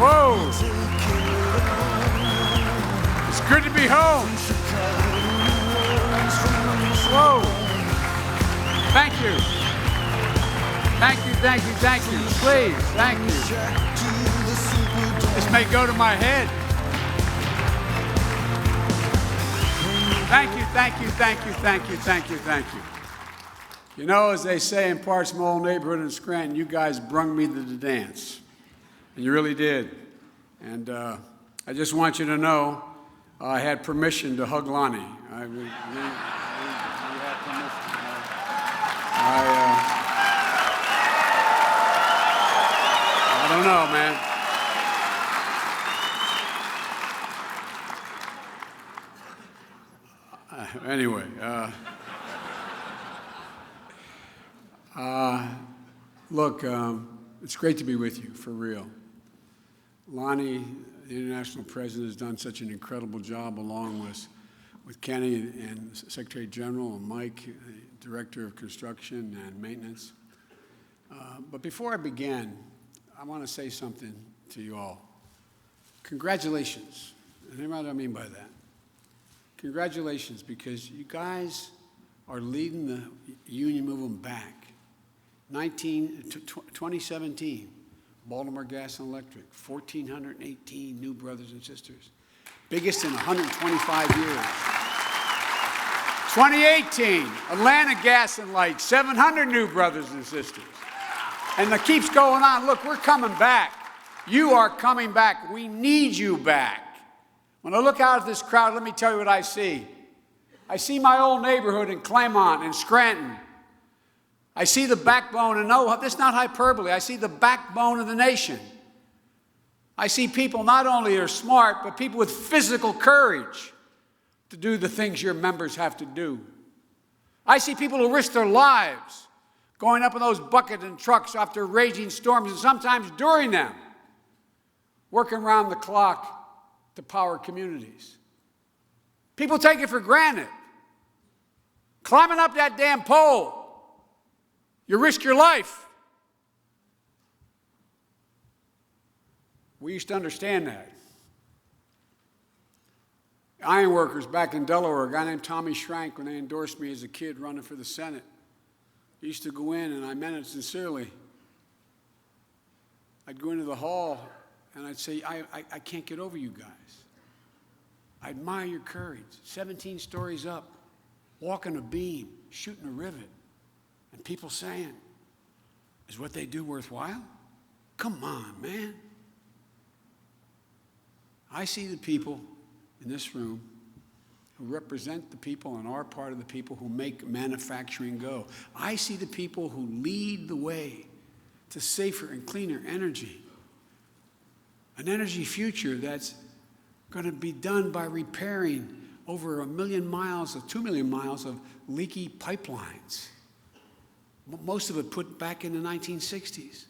Whoa. It's good to be home. Whoa. Thank you. Thank you, thank you, thank you. Please, thank you. This may go to my head. Thank you, thank you, thank you, thank you, thank you, thank you. You know, as they say in parts of my old neighborhood in Scranton, you guys brung me to the dance. And you really did. And I just want you to know I had permission to hug Lonnie. We had permission. I don't know, man. Anyway, look, it's great to be with you, for real. Lonnie, the international president, has done such an incredible job, along with Kenny and Secretary General and Mike, Director of Construction and Maintenance. But before I begin, I want to say something to you all. Congratulations. And here's what I mean by that. Congratulations, because you guys are leading the union movement back. 2017, Baltimore Gas and Electric, 1,418 new brothers and sisters. Biggest in 125 years. 2018, Atlanta Gas and Light, 700 new brothers and sisters. And it keeps going on. Look, we're coming back. You are coming back. We need you back. When I look out at this crowd, let me tell you what I see. I see my old neighborhood in Claymont and Scranton. I see the backbone, and no, this is not hyperbole. I see the backbone of the nation. I see people not only are smart, but people with physical courage to do the things your members have to do. I see people who risk their lives going up in those buckets and trucks after raging storms, and sometimes during them, working around the clock to power communities. People take it for granted. Climbing up that damn pole, you risk your life. We used to understand that. Ironworkers back in Delaware, a guy named Tommy Schrank, when they endorsed me as a kid running for the Senate, I used to go in, and I meant it sincerely. I'd go into the hall, and I'd say, I can't get over you guys. I admire your courage. 17 stories up, walking a beam, shooting a rivet. And people saying, is what they do worthwhile? Come on, man. I see the people in this room who represent the people and are part of the people who make manufacturing go. I see the people who lead the way to safer and cleaner energy. An energy future that's going to be done by repairing over 1 million miles of 2 million miles of leaky pipelines. Most of it put back in the 1960s.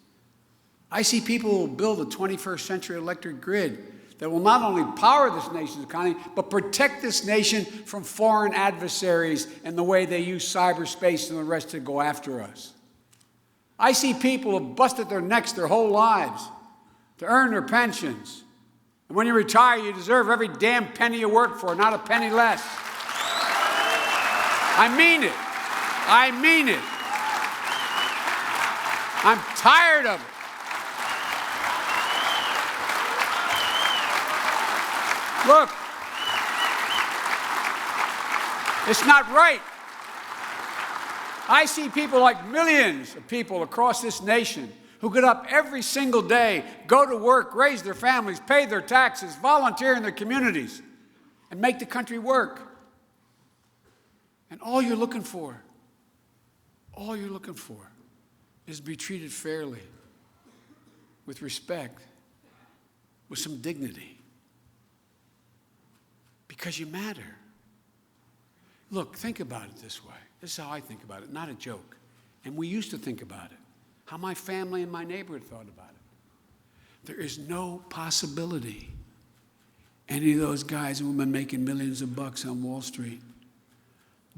I see people who will build a 21st century electric grid that will not only power this nation's economy, but protect this nation from foreign adversaries and the way they use cyberspace and the rest to go after us. I see people who have busted their necks their whole lives to earn their pensions. And when you retire, you deserve every damn penny you work for, not a penny less. I mean it. I mean it. I'm tired of it. Look, it's not right. I see people like millions of people across this nation who get up every single day, go to work, raise their families, pay their taxes, volunteer in their communities, and make the country work. And all you're looking for is to be treated fairly, with respect, with some dignity. Because you matter. Look, think about it this way. This is how I think about it, not a joke. And we used to think about it. How my family and my neighborhood thought about it. There is no possibility any of those guys and women making millions of bucks on Wall Street,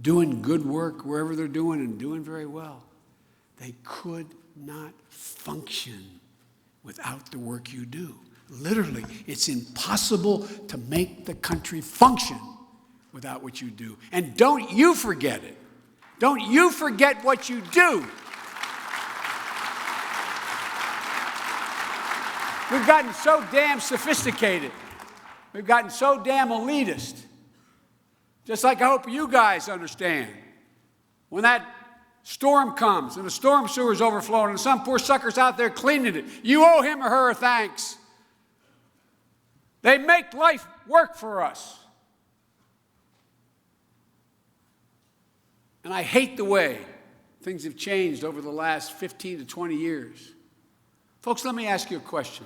doing good work wherever they're doing and doing very well, they could not function without the work you do. Literally, it's impossible to make the country function without what you do. And don't you forget it. Don't you forget what you do. We've gotten so damn sophisticated. We've gotten so damn elitist. Just like I hope you guys understand. When that storm comes and the storm sewer is overflowing and some poor sucker's out there cleaning it, you owe him or her a thanks. They make life work for us. And I hate the way things have changed over the last 15 to 20 years. Folks, let me ask you a question.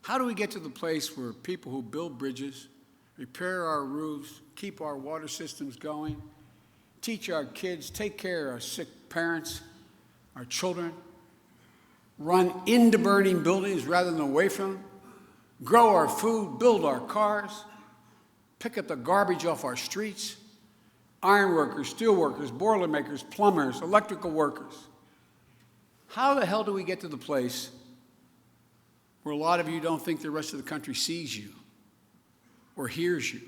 How do we get to the place where people who build bridges, repair our roofs, keep our water systems going, teach our kids, take care of our sick parents, our children, run into burning buildings rather than away from them, grow our food, build our cars, pick up the garbage off our streets, iron workers, steel workers, boiler makers, plumbers, electrical workers. How the hell do we get to the place where a lot of you don't think the rest of the country sees you or hears you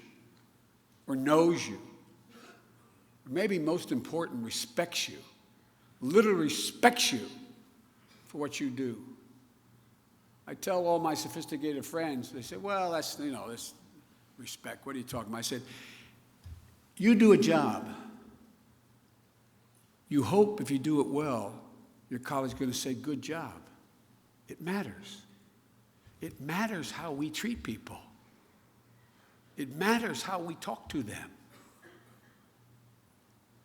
or knows you? Or maybe most important, respects you, literally respects you for what you do. I tell all my sophisticated friends, they say, well, that's, that's respect. What are you talking about? I said, you do a job. You hope if you do it well, your colleague's going to say, good job. It matters. It matters how we treat people. It matters how we talk to them.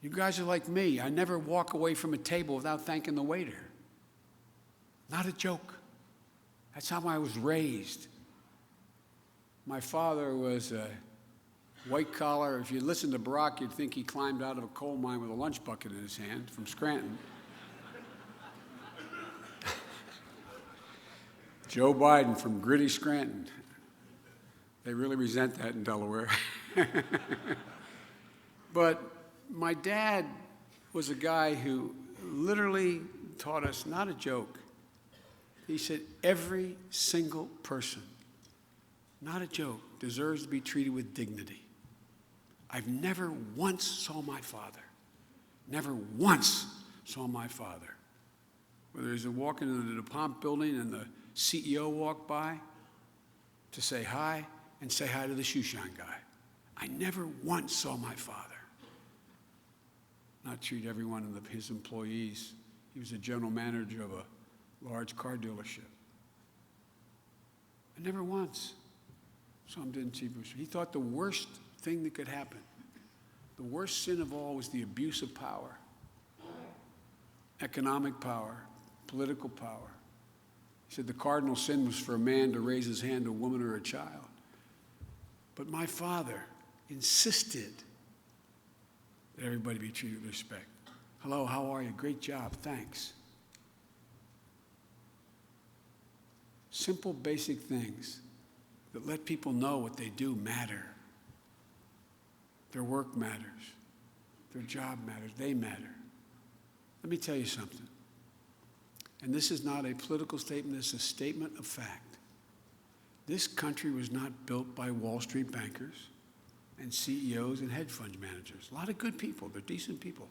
You guys are like me. I never walk away from a table without thanking the waiter. Not a joke. That's how I was raised. My father was a white collar. If you listen to Barack, you'd think he climbed out of a coal mine with a lunch bucket in his hand from Scranton. Joe Biden from gritty Scranton. They really resent that in Delaware. But my dad was a guy who literally taught us, not a joke. He said, every single person, not a joke, deserves to be treated with dignity. I've never once saw my father, never once saw my father, whether he's walking into the DuPont building and the CEO walked by, to say hi and say hi to the shoe shine guy. I never once saw my father not treat every one of his employees. He was a general manager of a large car dealership. I never once saw him didn't treat him. He thought the worst thing that could happen, the worst sin of all, was the abuse of power, economic power, political power. He said the cardinal sin was for a man to raise his hand to a woman or a child. But my father insisted that everybody be treated with respect. Hello, how are you? Great job, thanks. Simple, basic things that let people know what they do matter. Their work matters. Their job matters. They matter. Let me tell you something. And this is not a political statement, this is a statement of fact. This country was not built by Wall Street bankers and CEOs and hedge fund managers. A lot of good people, they're decent people.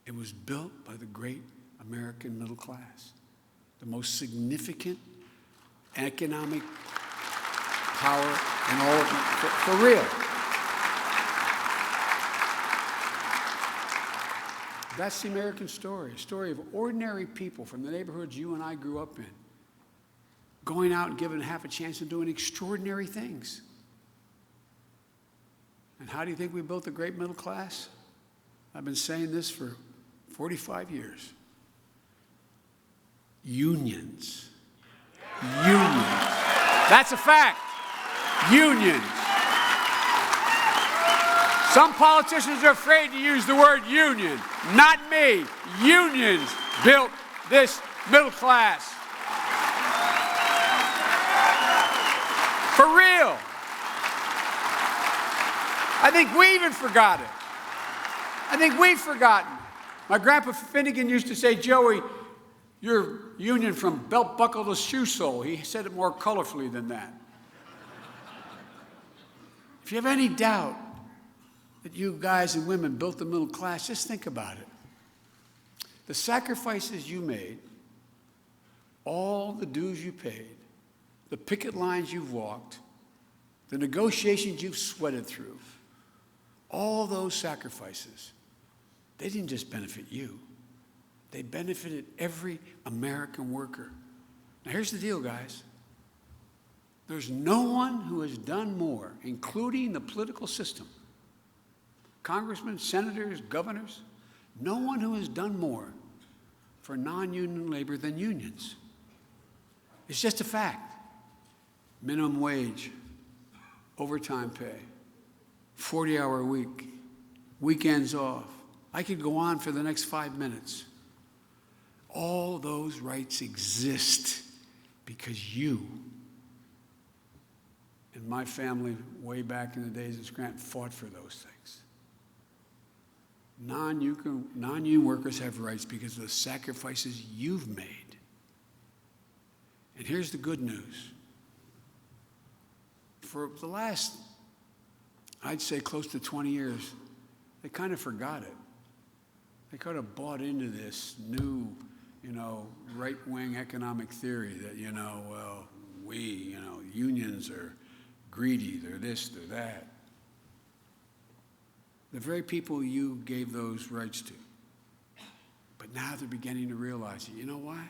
It was built by the great American middle class, the most significant economic power in all of it, for real. That's the American story, a story of ordinary people from the neighborhoods you and I grew up in, going out and giving half a chance and doing extraordinary things. And how do you think we built the great middle class? I've been saying this for 45 years. Unions. Unions. That's a fact. Unions. Some politicians are afraid to use the word union. Not me. Unions built this middle class. For real. I think we even forgot it. I think we've forgotten. My grandpa Finnegan used to say, Joey, Your union from belt buckle to shoe sole. He said it more colorfully than that. If you have any doubt that you guys and women built the middle class, just think about it. The sacrifices you made, all the dues you paid, the picket lines you've walked, the negotiations you've sweated through, all those sacrifices, they didn't just benefit you. They benefited every American worker. Now here's the deal, guys. There's no one who has done more, including the political system, congressmen, senators, governors, no one who has done more for non-union labor than unions. It's just a fact. Minimum wage, overtime pay, 40-hour week, weekends off. I could go on for the next 5 minutes. All those rights exist because you and my family way back in the days of Scranton fought for those things. Non-union workers have rights because of the sacrifices you've made. And here's the good news. For the last, I'd say close to 20 years, they kind of forgot it. They kind of bought into this new, right-wing economic theory that, unions are greedy, they're this, they're that. The very people you gave those rights to. But now they're beginning to realize it. You know why?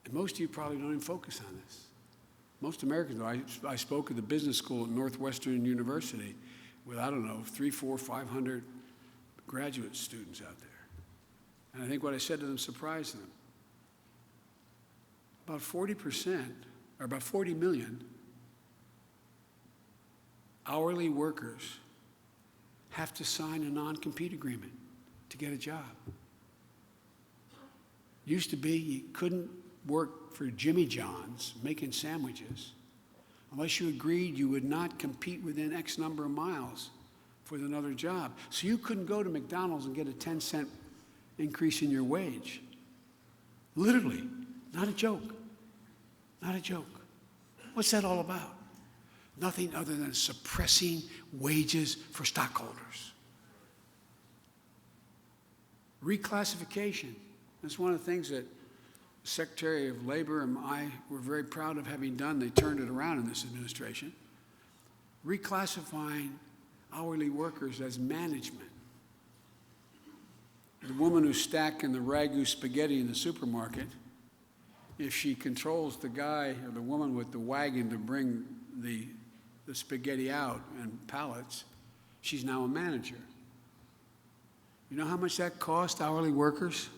And most of you probably don't even focus on this. Most Americans do. I spoke at the business school at Northwestern University with, 300, 400, 500 graduate students out there. And I think what I said to them surprised them. About 40%, or about 40 million hourly workers have to sign a non-compete agreement to get a job. Used to be you couldn't work for Jimmy John's making sandwiches unless you agreed you would not compete within X number of miles for another job. So you couldn't go to McDonald's and get a 10-cent increase in your wage. Literally, not a joke. Not a joke. What's that all about? Nothing other than suppressing wages for stockholders. Reclassification. That's one of the things that the Secretary of Labor and I were very proud of having done. They turned it around in this administration. Reclassifying hourly workers as management. The woman who's stacking the ragu spaghetti in the supermarket, if she controls the guy or the woman with the wagon to bring the spaghetti out and pallets, she's now a manager. You know how much that cost hourly workers?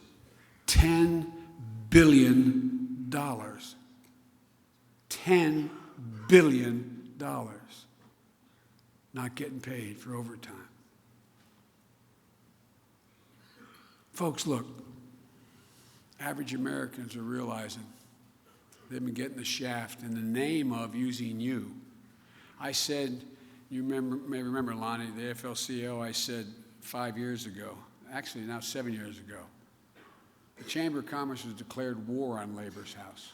$10 billion. $10 billion. Not getting paid for overtime. Folks, look, average Americans are realizing they've been getting the shaft in the name of using you. I said, you may remember, Lonnie, the AFL-CIO, I said 5 years ago, actually now 7 years ago, the Chamber of Commerce has declared war on Labor's House.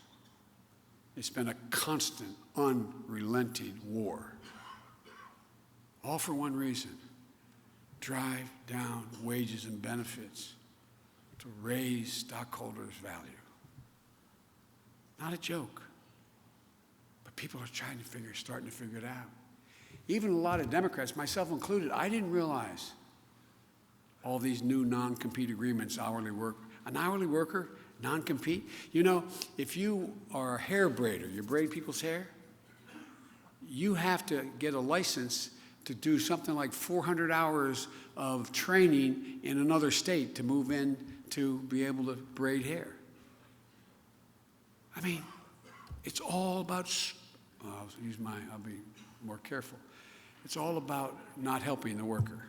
It's been a constant, unrelenting war. All for one reason: drive down wages and benefits to raise stockholders' value. Not a joke. But people are starting to figure it out. Even a lot of Democrats, myself included, I didn't realize all these new non-compete agreements, an hourly worker, non-compete. If you are a hair braider, you braid people's hair, you have to get a license to do something like 400 hours of training in another state to move in to be able to braid hair. I mean, it's all about, I'll be more careful. It's all about not helping the worker.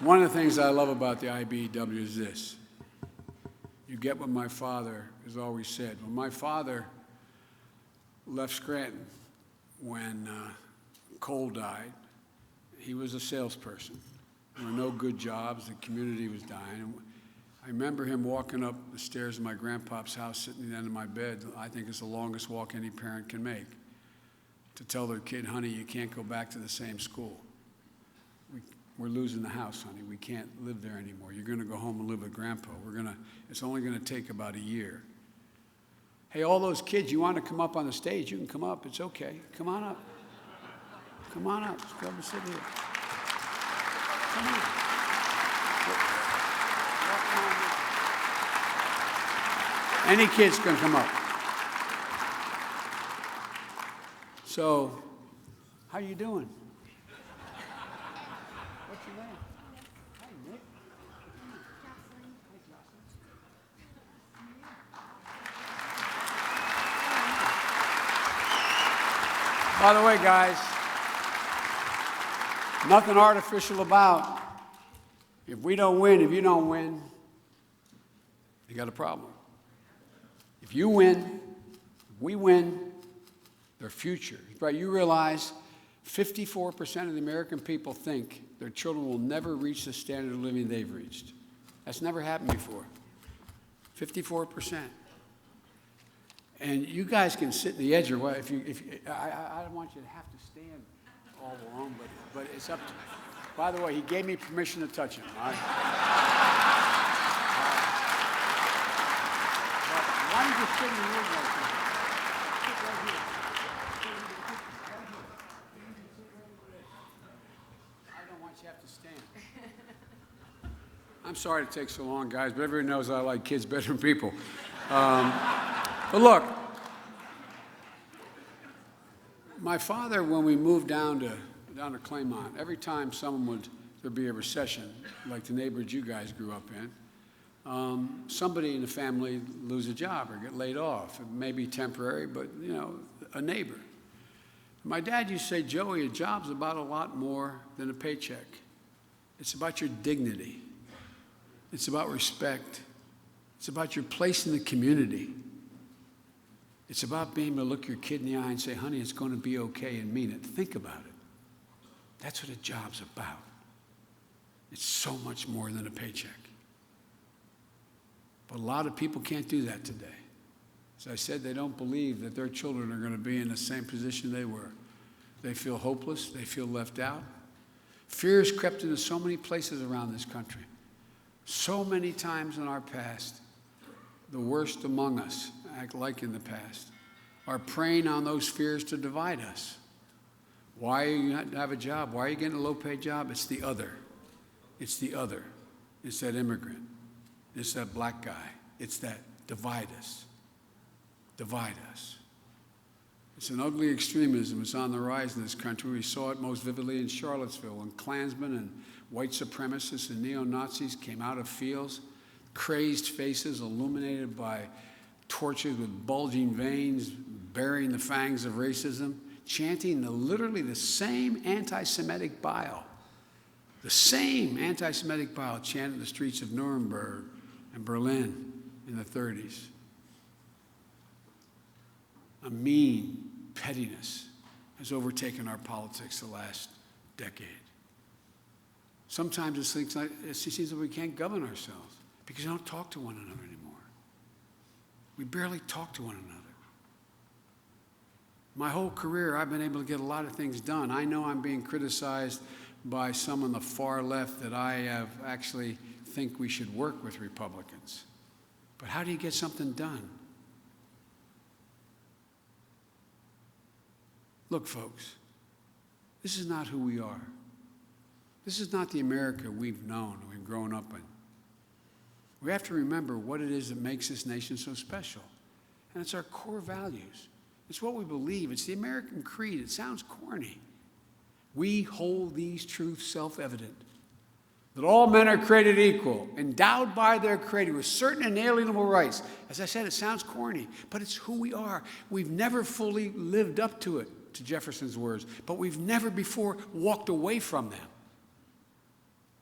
One of the things I love about the IBEW is this. You get what my father has always said. When my father left Scranton when Cole died he was a salesperson. There were no good jobs. The community was dying. And I remember him walking up the stairs of my grandpa's house, sitting at the end of my bed. I think it's the longest walk any parent can make, to tell their kid, honey, you can't go back to the same school. We're losing the house, honey. We can't live there anymore. You're going to go home and live with Grandpa. It's only going to take about a year. Hey, all those kids, you want to come up on the stage, you can come up. It's okay. Come on up. Come on up. Just come and sit here. Come on. Any kids can come up. So, how you doing? What's your name? Hi, Nick. By the way, guys, nothing artificial about. If we don't win, if you don't win, you got a problem. If you win, if we win, their future. Right, you realize 54% of the American people think their children will never reach the standard of living they've reached. That's never happened before. 54%. And you guys can sit in the edge or what? I don't want you to have to stand all alone, but it's up to you. By the way, he gave me permission to touch him. All right? Why don't you sit in the room right there? Sit right here. I don't want you to have to stand. I'm sorry it takes so long, guys, but everyone knows I like kids better than people. But look, my father, when we moved down to Claymont, every time there'd be a recession, like the neighborhood you guys grew up in, somebody in the family lose a job or get laid off. It may be temporary, but, a neighbor. My dad used to say, Joey, a job's about a lot more than a paycheck. It's about your dignity. It's about respect. It's about your place in the community. It's about being able to look your kid in the eye and say, honey, it's going to be okay, and mean it. Think about it. That's what a job's about. It's so much more than a paycheck. But a lot of people can't do that today. As I said, they don't believe that their children are going to be in the same position they were. They feel hopeless. They feel left out. Fear has crept into so many places around this country. So many times in our past, the worst among us, act like in the past, are preying on those fears to divide us. Why are you not have a job? Why are you getting a low-paid job? It's the other. It's the other. It's that immigrant. It's that black guy. It's that divide us. Divide us. It's an ugly extremism. It's on the rise in this country. We saw it most vividly in Charlottesville when Klansmen and white supremacists and neo-Nazis came out of fields, crazed faces illuminated by torches with bulging veins, bearing the fangs of racism, chanting literally the same anti-Semitic bile. The same anti-Semitic bile chanted in the streets of Nuremberg and Berlin in the 30s. A mean pettiness has overtaken our politics the last decade. Sometimes it seems like we can't govern ourselves because we don't talk to one another anymore. We barely talk to one another. My whole career, I've been able to get a lot of things done. I know I'm being criticized by some on the far left that I have actually think we should work with Republicans. But how do you get something done? Look, folks, this is not who we are. This is not the America we've known, we've grown up in. We have to remember what it is that makes this nation so special. And it's our core values. It's what we believe. It's the American creed. It sounds corny. We hold these truths self-evident, that all men are created equal, endowed by their Creator with certain inalienable rights. As I said, it sounds corny, but it's who we are. We've never fully lived up to it, to Jefferson's words, but we've never before walked away from them.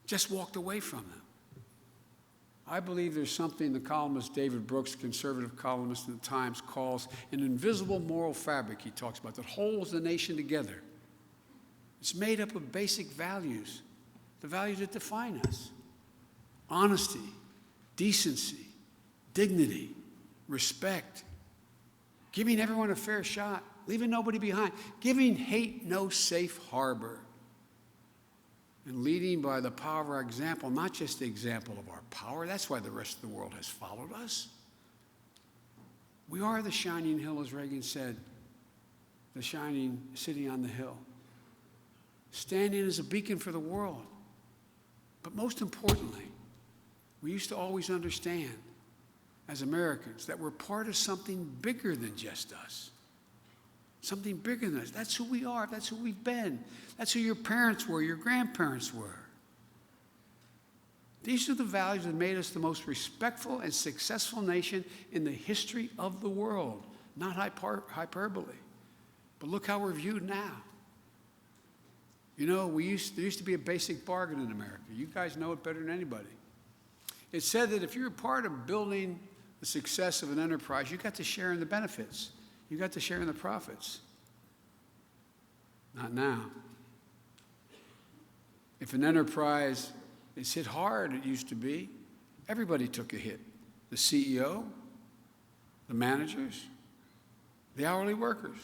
Just walked away from them. I believe there's something the columnist David Brooks, conservative columnist in the Times, calls an invisible moral fabric he talks about that holds the nation together. It's made up of basic values, the values that define us. Honesty, decency, dignity, respect, giving everyone a fair shot, leaving nobody behind, giving hate no safe harbor, and leading by the power of our example, not just the example of our power. That's why the rest of the world has followed us. We are the shining hill, as Reagan said, the shining city on the hill, standing as a beacon for the world. But most importantly, we used to always understand as Americans that we're part of something bigger than just us. Something bigger than us. That's who we are. That's who we've been. That's who your parents were, your grandparents were. These are the values that made us the most respectful and successful nation in the history of the world. Not hyperbole. But look how we're viewed now. You know, there used to be a basic bargain in America. You guys know it better than anybody. It said that if you're a part of building the success of an enterprise, you got to share in the benefits. You got to share in the profits. Not now. If an enterprise is hit hard, it used to be, everybody took a hit. The CEO, the managers, the hourly workers.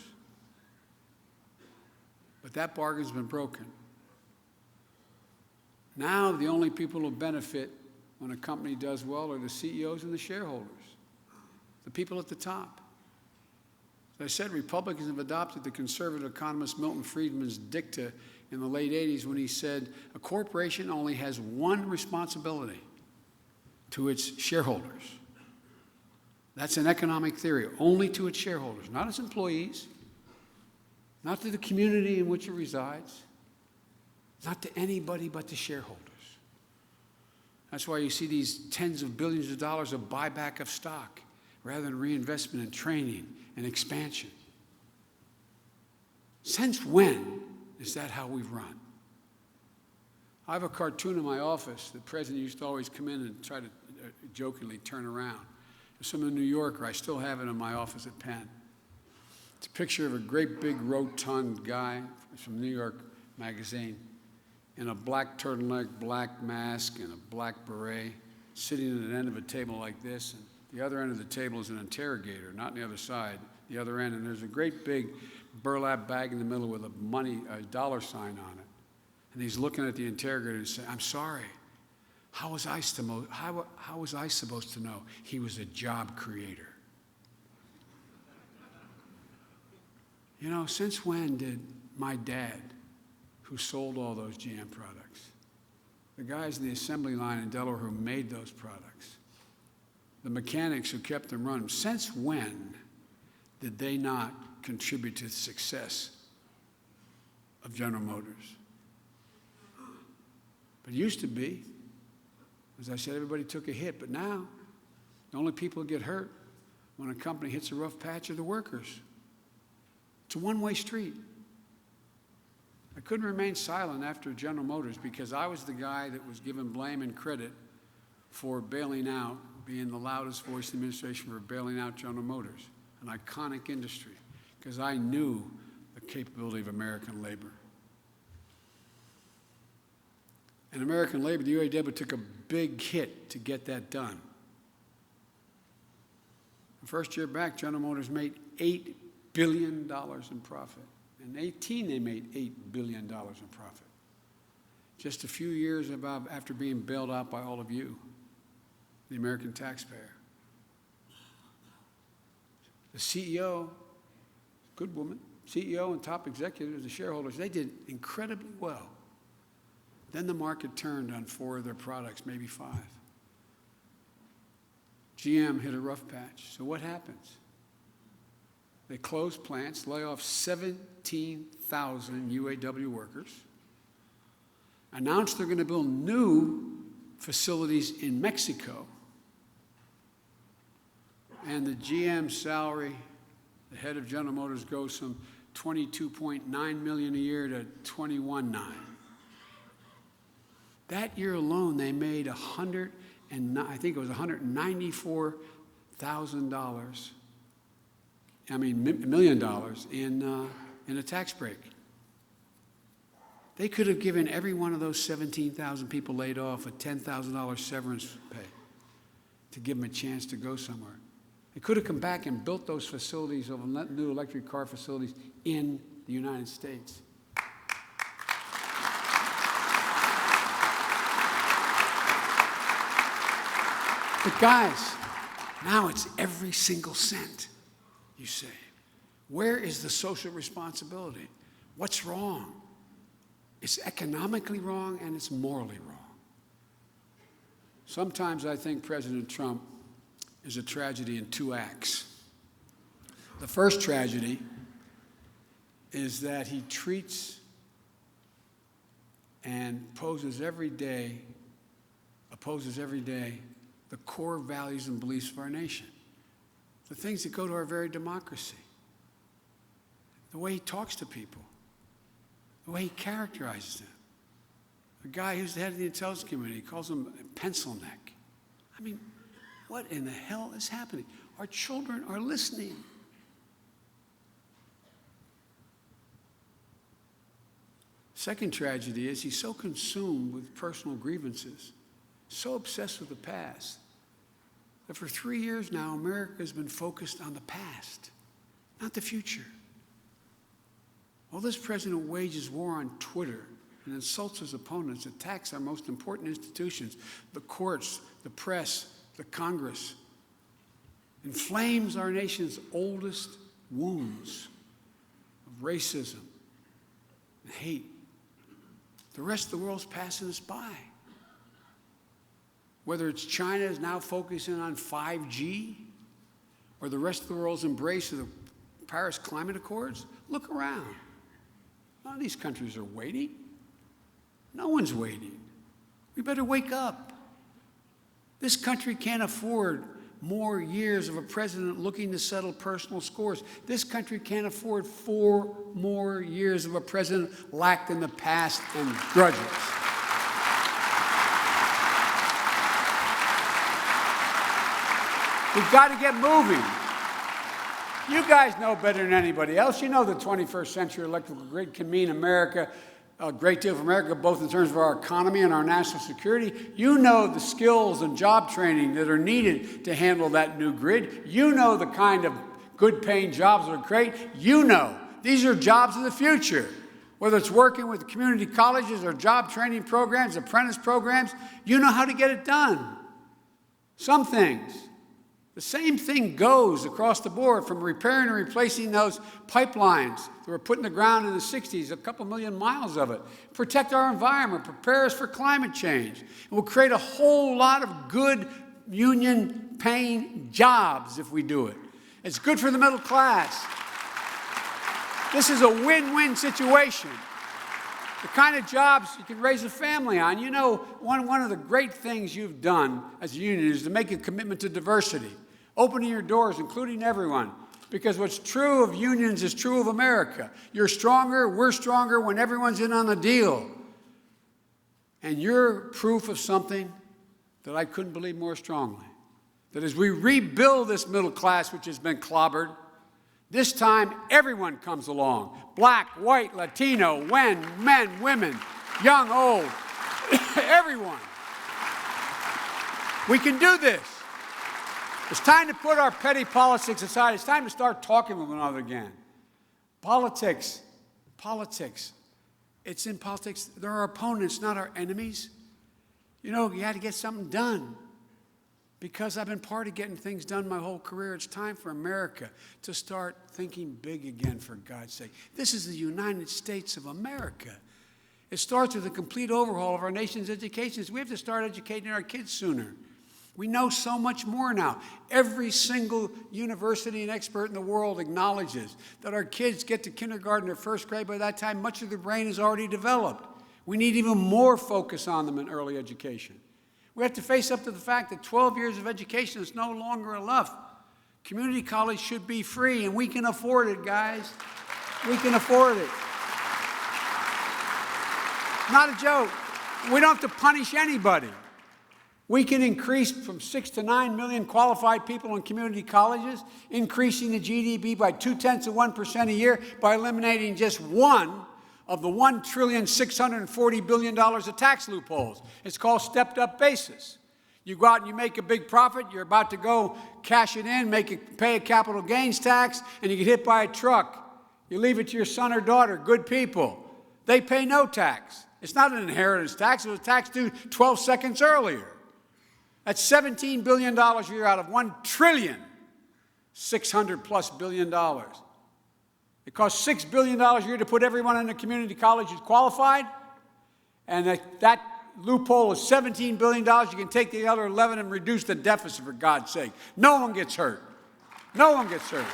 But that bargain's been broken. Now the only people who benefit when a company does well are the CEOs and the shareholders, the people at the top. As I said, Republicans have adopted the conservative economist Milton Friedman's dicta in the late 80s when he said, a corporation only has one responsibility to its shareholders. That's an economic theory, only to its shareholders, not its employees, not to the community in which it resides, not to anybody but the shareholders. That's why you see these tens of billions of dollars of buyback of stock rather than reinvestment in training and expansion. Since when is that how we've run? I have a cartoon in my office. The president used to always come in and try to jokingly turn around. There's some in New Yorker. I still have it in my office at Penn. It's a picture of a great big rotund guy from New York Magazine in a black turtleneck, black mask, and a black beret, sitting at the end of a table like this. And the other end of the table is an interrogator, not on the other side, the other end. And there's a great big burlap bag in the middle with a dollar sign on it. And he's looking at the interrogator and saying, I'm sorry. How was I supposed to know he was a job creator? You know, since when did my dad, who sold all those GM products, the guys in the assembly line in Delaware who made those products, the mechanics who kept them running, since when did they not contribute to the success of General Motors? But it used to be, as I said, everybody took a hit, but now the only people who get hurt when a company hits a rough patch are the workers. It's a one-way street. I couldn't remain silent after General Motors because I was the guy that was given blame and credit for bailing out, being the loudest voice in the administration for bailing out General Motors, an iconic industry, because I knew the capability of American labor. And American labor, the UAW took a big hit to get that done. The first year back, General Motors made $8 billion in profit. In 2018, they made $8 billion in profit. Just a few years after being bailed out by all of you, the American taxpayer. The CEO, good woman, CEO and top executives, the shareholders, they did incredibly well. Then the market turned on 4 of their products, maybe 5. GM hit a rough patch. So what happens? They close plants, lay off 17,000 UAW workers, announce they're going to build new facilities in Mexico, and the GM salary, the head of General Motors, goes from $22.9 million a year to $21.9 million. That year alone, they made $194,000. $1 million in a tax break. They could have given every one of those 17,000 people laid off a $10,000 severance pay to give them a chance to go somewhere. They could have come back and built those facilities of new electric car facilities in the United States. But guys, now it's every single cent you save. Where is the social responsibility? What's wrong? It's economically wrong and it's morally wrong. Sometimes I think President Trump is a tragedy in two acts. The first tragedy is that he treats and opposes every day the core values and beliefs of our nation, the things that go to our very democracy, the way he talks to people, the way he characterizes them. The guy who's the head of the intelligence community calls him a pencil neck. I mean, what in the hell is happening? Our children are listening. Second tragedy is he's so consumed with personal grievances, so obsessed with the past, that for 3 years now, America has been focused on the past, not the future. Well, this president wages war on Twitter and insults his opponents, attacks our most important institutions, the courts, the press, the Congress, inflames our nation's oldest wounds of racism and hate. The rest of the world's passing us by. Whether it's China is now focusing on 5G, or the rest of the world's embrace of the Paris Climate Accords, look around. None of these countries are waiting. No one's waiting. We better wake up. This country can't afford more years of a president looking to settle personal scores. This country can't afford 4 more years of a president lacked in the past and grudges. We've got to get moving. You guys know better than anybody else. You know the 21st century electrical grid can mean America, a great deal for America, both in terms of our economy and our national security. You know the skills and job training that are needed to handle that new grid. You know the kind of good-paying jobs that are great. You know these are jobs of the future. Whether it's working with community colleges or job training programs, apprentice programs, you know how to get it done. Some things. The same thing goes across the board, from repairing and replacing those pipelines that were put in the ground in the 60s, a couple million miles of it. Protect our environment, prepare us for climate change. And we'll create a whole lot of good union-paying jobs if we do it. It's good for the middle class. This is a win-win situation. The kind of jobs you can raise a family on. You know, one of the great things you've done as a union is to make a commitment to diversity, opening your doors, including everyone. Because what's true of unions is true of America. You're stronger, we're stronger when everyone's in on the deal. And you're proof of something that I couldn't believe more strongly. That as we rebuild this middle class, which has been clobbered, this time everyone comes along. Black, white, Latino, men, women, young, old, everyone. We can do this. It's time to put our petty politics aside. It's time to start talking with one another again. Politics. It's in politics. They're our opponents, not our enemies. You know, you had to get something done. Because I've been part of getting things done my whole career, it's time for America to start thinking big again, for God's sake. This is the United States of America. It starts with a complete overhaul of our nation's education. We have to start educating our kids sooner. We know so much more now. Every single university and expert in the world acknowledges that our kids get to kindergarten or first grade. By that time, much of their brain is already developed. We need even more focus on them in early education. We have to face up to the fact that 12 years of education is no longer enough. Community college should be free, and we can afford it, guys. We can afford it. Not a joke. We don't have to punish anybody. We can increase from 6 to 9 million qualified people in community colleges, increasing the GDP by 0.2% a year by eliminating just one of the $1,640 billion of tax loopholes. It's called stepped-up basis. You go out and you make a big profit, you're about to go cash it in, pay a capital gains tax, and you get hit by a truck. You leave it to your son or daughter, good people. They pay no tax. It's not an inheritance tax. It was a tax due 12 seconds earlier. That's $17 billion a year out of $1,600+ billion. It costs $6 billion a year to put everyone in a community college who's qualified, and that loophole is $17 billion. You can take the other 11 and reduce the deficit, for God's sake. No one gets hurt. No one gets hurt.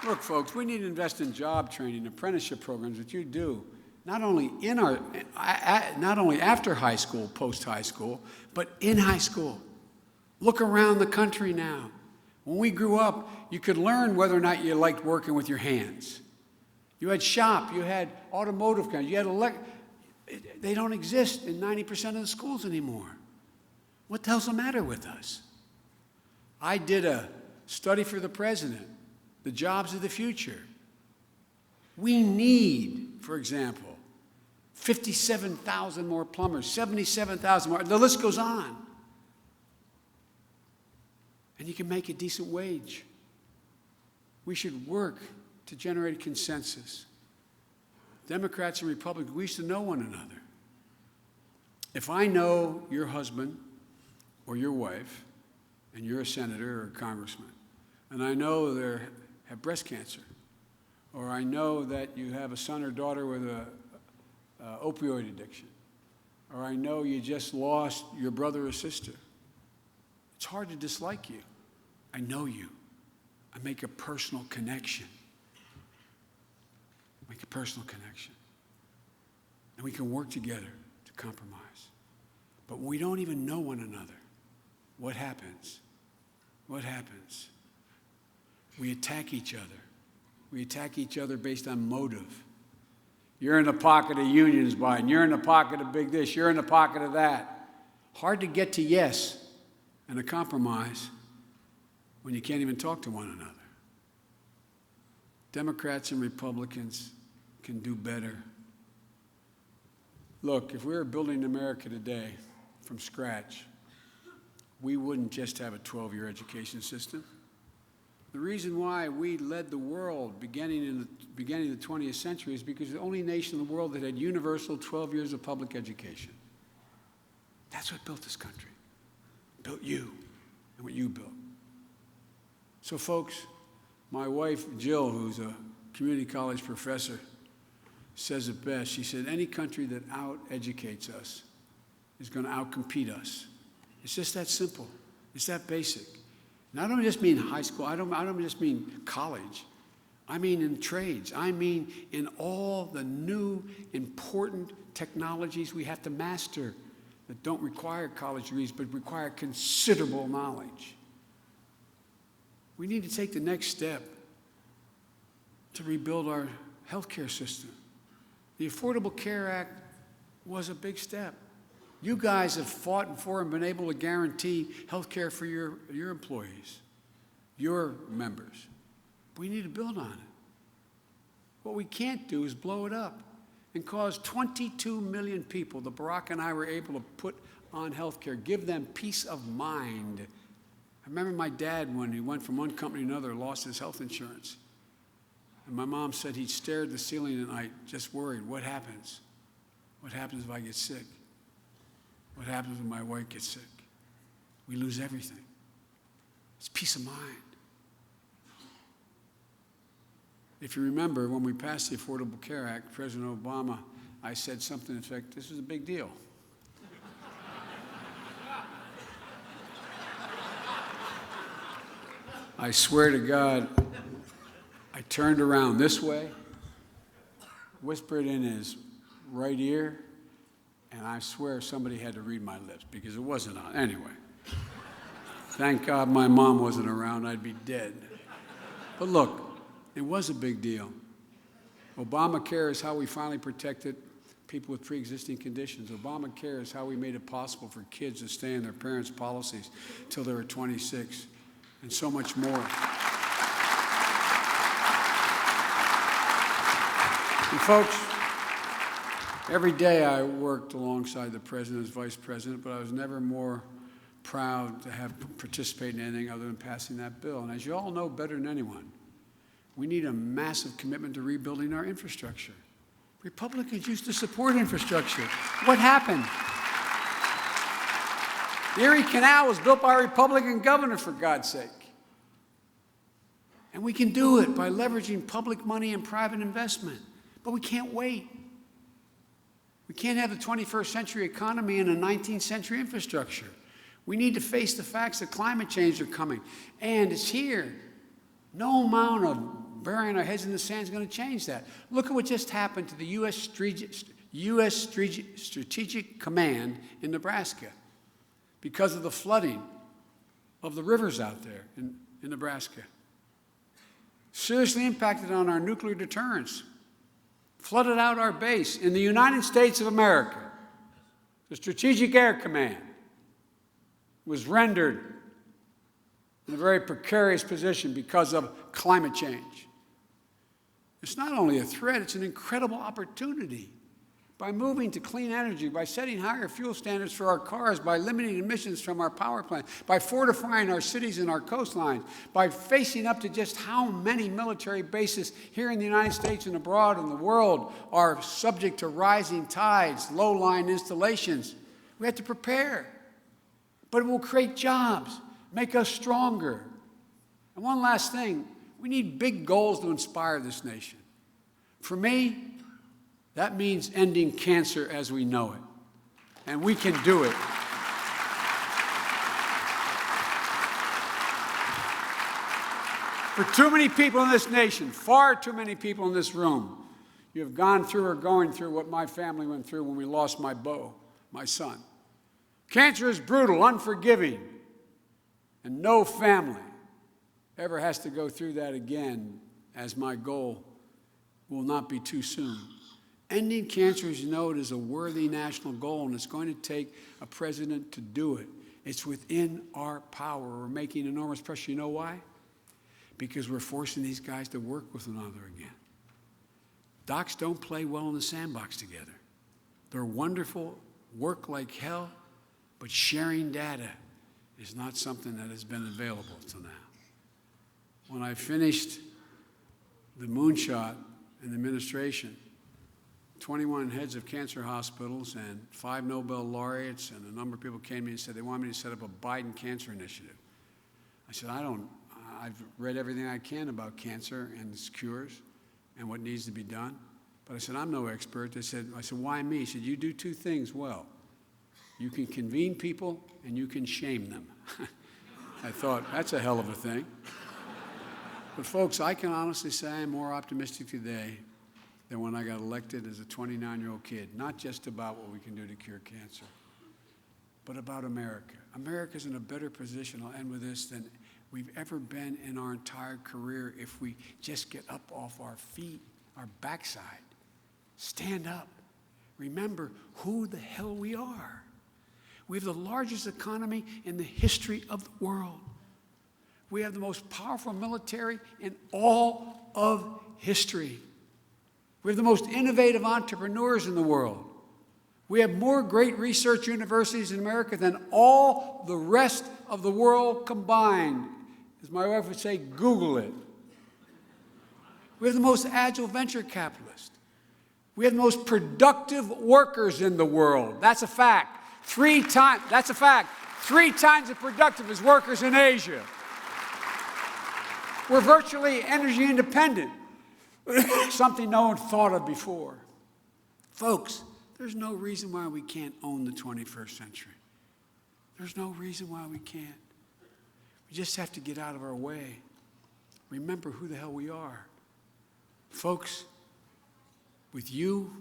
Look, folks, we need to invest in job training, apprenticeship programs, which you do, not only after high school, post-high school, but in high school. Look around the country now. When we grew up, you could learn whether or not you liked working with your hands. You had shop, you had automotive kinds, you had they don't exist in 90% of the schools anymore. What the hell's the matter with us? I did a study for the president, the jobs of the future. We need, for example, 57,000 more plumbers, 77,000 more, the list goes on. And you can make a decent wage. We should work to generate a consensus. Democrats and Republicans, we should know one another. If I know your husband or your wife, and you're a senator or a congressman, and I know they have breast cancer, or I know that you have a son or daughter with a opioid addiction, or I know you just lost your brother or sister, it's hard to dislike you. I know you. I make a personal connection. Make a personal connection. And we can work together to compromise. But when we don't even know one another, what happens? What happens? We attack each other. We attack each other based on motive. You're in the pocket of unions, Biden. You're in the pocket of big this. You're in the pocket of that. Hard to get to yes and a compromise when you can't even talk to one another. Democrats and Republicans can do better. Look, if we were building America today from scratch, we wouldn't just have a 12-year education system. The reason why we led the world beginning of the 20th century is because the only nation in the world that had universal 12 years of public education. That's what built this country. Built you and what you built. So folks, my wife, Jill, who's a community college professor, says it best. She said, any country that out-educates us is going to out-compete us. It's just that simple. It's that basic. And I don't just mean high school. I don't just mean college. I mean in trades. I mean in all the new important technologies we have to master that don't require college degrees but require considerable knowledge. We need to take the next step to rebuild our healthcare system. The Affordable Care Act was a big step. You guys have fought for and been able to guarantee health care for your employees, your members. We need to build on it. What we can't do is blow it up and cause 22 million people that Barack and I were able to put on health care, give them peace of mind. I remember my dad, when he went from one company to another, lost his health insurance. And my mom said he'd stare at the ceiling at night, just worried, what happens? What happens if I get sick? What happens when my wife gets sick? We lose everything. It's peace of mind. If you remember, when we passed the Affordable Care Act, President Obama, I said something in effect, this is a big deal. I swear to God, I turned around this way, whispered in his right ear, and I swear somebody had to read my lips because it wasn't on. Anyway, thank God my mom wasn't around. I'd be dead. But look, it was a big deal. Obamacare is how we finally protected people with pre-existing conditions. Obamacare is how we made it possible for kids to stay in their parents' policies till they were 26, and so much more. And folks, every day I worked alongside the president as vice president, but I was never more proud to have participated in anything other than passing that bill. And as you all know better than anyone, we need a massive commitment to rebuilding our infrastructure. Republicans used to support infrastructure. What happened? The Erie Canal was built by a Republican governor, for God's sake. And we can do it by leveraging public money and private investment. But we can't wait. We can't have the 21st century economy and a 19th century infrastructure. We need to face the facts that climate change are coming. And it's here. No amount of burying our heads in the sand is going to change that. Look at what just happened to the U.S. Strategic Command in Nebraska because of the flooding of the rivers out there in Nebraska. Seriously impacted on our nuclear deterrence. Flooded out our base in the United States of America. The Strategic Air Command was rendered in a very precarious position because of climate change. It's not only a threat, it's an incredible opportunity. By moving to clean energy, by setting higher fuel standards for our cars, by limiting emissions from our power plant, by fortifying our cities and our coastlines, by facing up to just how many military bases here in the United States and abroad in the world are subject to rising tides, low-lying installations. We have to prepare. But it will create jobs, make us stronger. And one last thing, we need big goals to inspire this nation. For me, that means ending cancer as we know it. And we can do it. For too many people in this nation, far too many people in this room, you have gone through or going through what my family went through when we lost my beau, my son. Cancer is brutal, unforgiving, and no family ever has to go through that again, as my goal will not be too soon. Ending cancer, as you know, it is a worthy national goal, and it's going to take a president to do it. It's within our power. We're making enormous pressure. You know why? Because we're forcing these guys to work with one another again. Docs don't play well in the sandbox together. They're wonderful, work like hell, but sharing data is not something that has been available till now. When I finished the moonshot in the administration, 21 heads of cancer hospitals and 5 Nobel laureates and a number of people came to me and said they wanted me to set up a Biden cancer initiative. I said, I've read everything I can about cancer and its cures and what needs to be done. But I said, I'm no expert. I said, why me? He said, you do two things well. You can convene people and you can shame them. I thought, that's a hell of a thing. But folks, I can honestly say I'm more optimistic today than when I got elected as a 29-year-old kid, not just about what we can do to cure cancer, but about America. America's in a better position, I'll end with this, than we've ever been in our entire career if we just get up off our feet, our backside. Stand up. Remember who the hell we are. We have the largest economy in the history of the world. We have the most powerful military in all of history. We have the most innovative entrepreneurs in the world. We have more great research universities in America than all the rest of the world combined. As my wife would say, Google it. We have the most agile venture capitalists. We have the most productive workers in the world. That's a fact. That's a fact. 3 times as productive as workers in Asia. We're virtually energy independent. Something no one thought of before. Folks, there's no reason why we can't own the 21st century. There's no reason why we can't. We just have to get out of our way. Remember who the hell we are. Folks, with you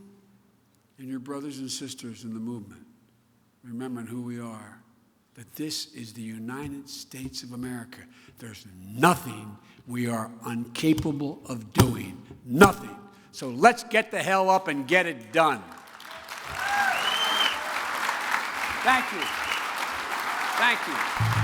and your brothers and sisters in the movement, remembering who we are, that this is the United States of America. There's nothing we are incapable of doing. Nothing. So let's get the hell up and get it done. Thank you. Thank you.